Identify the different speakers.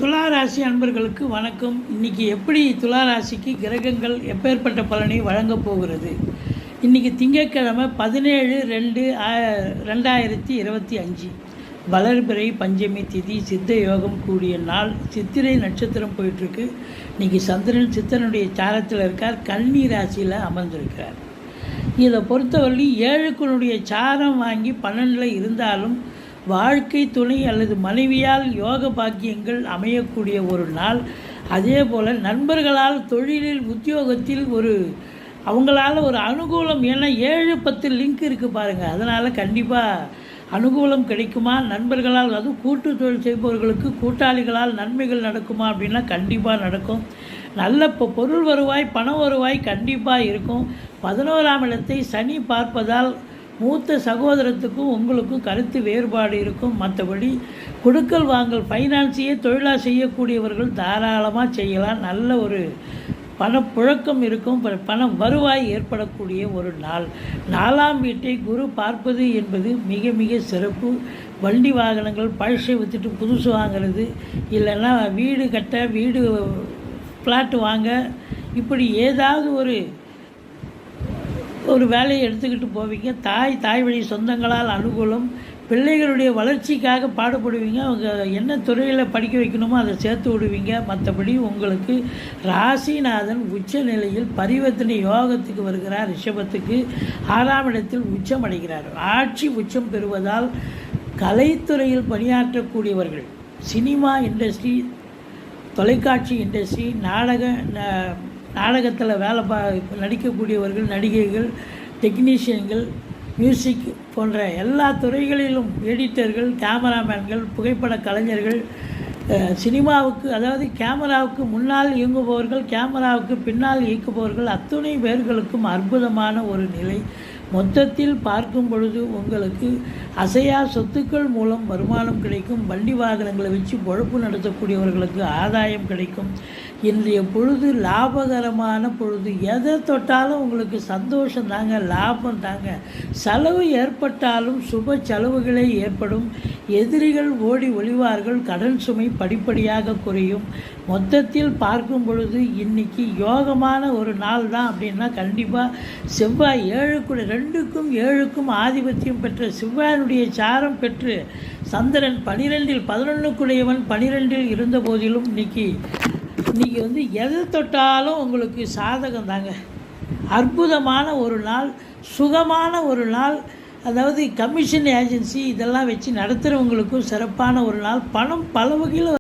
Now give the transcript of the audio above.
Speaker 1: துலா ராசி அன்பர்களுக்கு வணக்கம். இன்றைக்கி எப்படி துலா ராசிக்கு கிரகங்கள் எப்பேற்பட்ட பலனை வழங்கப் போகிறது? இன்றைக்கி திங்கட்கிழமை 17/2/2025 வளர்பிறை பஞ்சமி திதி சித்த யோகம் கூடிய நாள். சித்திரை நட்சத்திரம் போயிட்டுருக்கு. இன்றைக்கி சந்திரன் சித்தனுடைய சாரத்தில் இருக்கார், கன்னி ராசியில் அமர்ந்திருக்கிறார். இதை பொறுத்தவரை 7க்குனுடைய சாரம் வாங்கி 12 இருந்தாலும் வாழ்க்கை துணை அல்லது மனைவியால் யோக பாக்கியங்கள் அமையக்கூடிய ஒரு நாள். அதே போல் நண்பர்களால் தொழிலில் உத்தியோகத்தில் அவங்களால ஒரு அனுகூலம். ஏன்னா 7-10 லிங்க் இருக்குது பாருங்கள். அதனால் கண்டிப்பாக அனுகூலம் கிடைக்குமா? நண்பர்களால், அதுவும் கூட்டு தொழில் செய்பவர்களுக்கு கூட்டாளிகளால் நன்மைகள் நடக்குமா அப்படின்னா கண்டிப்பாக நடக்கும். நல்ல பொருள் வருவாய், பண வருவாய் கண்டிப்பாக இருக்கும். 11ஆம் இடத்தை சனி பார்ப்பதால் மூத்த சகோதரத்துக்கும் உங்களுக்கும் கருத்து வேறுபாடு இருக்கும். மற்றபடி கொடுக்கல் வாங்கல் ஃபைனான்ஸையே தொழிலாக செய்யக்கூடியவர்கள் தாராளமாக செய்யலாம். நல்ல ஒரு பணப்புழக்கம் இருக்கும், பண வருவாய் ஏற்படக்கூடிய ஒரு நாள். 4ஆம் வீட்டை குரு பார்ப்பது என்பது மிக மிக சிறப்பு. வண்டி வாகனங்கள் பழசை விற்றுட்டு புதுசு வாங்கிறது, இல்லைன்னா வீடு கட்ட, வீடு ஃப்ளாட்டு வாங்க, இப்படி ஏதாவது ஒரு வேலையை எடுத்துக்கிட்டு போவீங்க. தாய் வழி சொந்தங்களால் அனுகூலம். பிள்ளைகளுடைய வளர்ச்சிக்காக பாடுபடுவீங்க. அவங்க என்ன துறையில் படிக்க வைக்கணுமோ அதை சேர்த்து விடுவீங்க. மற்றபடி உங்களுக்கு ராசிநாதன் உச்ச நிலையில் பரிவர்த்தனை யோகத்துக்கு வருகிறார். ரிஷபத்துக்கு 6ஆம் இடத்தில் உச்சம் அடைகிறார். ஆட்சி உச்சம் பெறுவதால் கலைத்துறையில் பணியாற்றக்கூடியவர்கள், சினிமா இண்டஸ்ட்ரி, தொலைக்காட்சி இண்டஸ்ட்ரி, நாடகத்தில் நடிக்கக்கூடியவர்கள், நடிகைகள், டெக்னீஷியன்கள், மியூசிக் போன்ற எல்லா துறைகளிலும் எடிட்டர்கள், கேமராமேன்கள், புகைப்பட கலைஞர்கள், சினிமாவுக்கு அதாவது கேமராவுக்கு முன்னால் இயங்குபவர்கள், கேமராவுக்கு பின்னால் இயக்குபவர்கள், அத்துணை பேர்களுக்கும் அற்புதமான ஒரு நிலை. மொத்தத்தில் பார்க்கும் பொழுது உங்களுக்கு அசையா சொத்துக்கள் மூலம் வருமானம் கிடைக்கும். வண்டி வாகனங்களை வச்சு பொழப்பு நடத்தக்கூடியவர்களுக்கு ஆதாயம் கிடைக்கும். இன்றைய பொழுது லாபகரமான பொழுது. எதை தொட்டாலும் உங்களுக்கு சந்தோஷம் தாங்க, லாபம் தாங்க. செலவு ஏற்பட்டாலும் சுப செலவுகளே ஏற்படும். எதிரிகள் ஓடி ஒளிவார்கள். கடன் சுமை படிப்படியாக குறையும். மொத்தத்தில் பார்க்கும் பொழுது இன்றைக்கி யோகமான ஒரு நாள் தான் அப்படின்னா கண்டிப்பாக செவ்வாய் 2க்கும் 7க்கும் ஆதிபத்தியம் பெற்ற செவ்வாயினுடைய சாரம் பெற்று சந்திரன் 12 11க்குடையவன் 12 இருந்த போதிலும் இன்றைக்கி எதை தொட்டாலும் உங்களுக்கு சாதகம் தாங்க. அற்புதமான ஒரு நாள், சுகமான ஒரு நாள். அதாவது கமிஷன் ஏஜென்சி இதெல்லாம் வச்சு நடத்துகிறவங்களுக்கும் சிறப்பான ஒரு நாள். பணம் பல வகையில்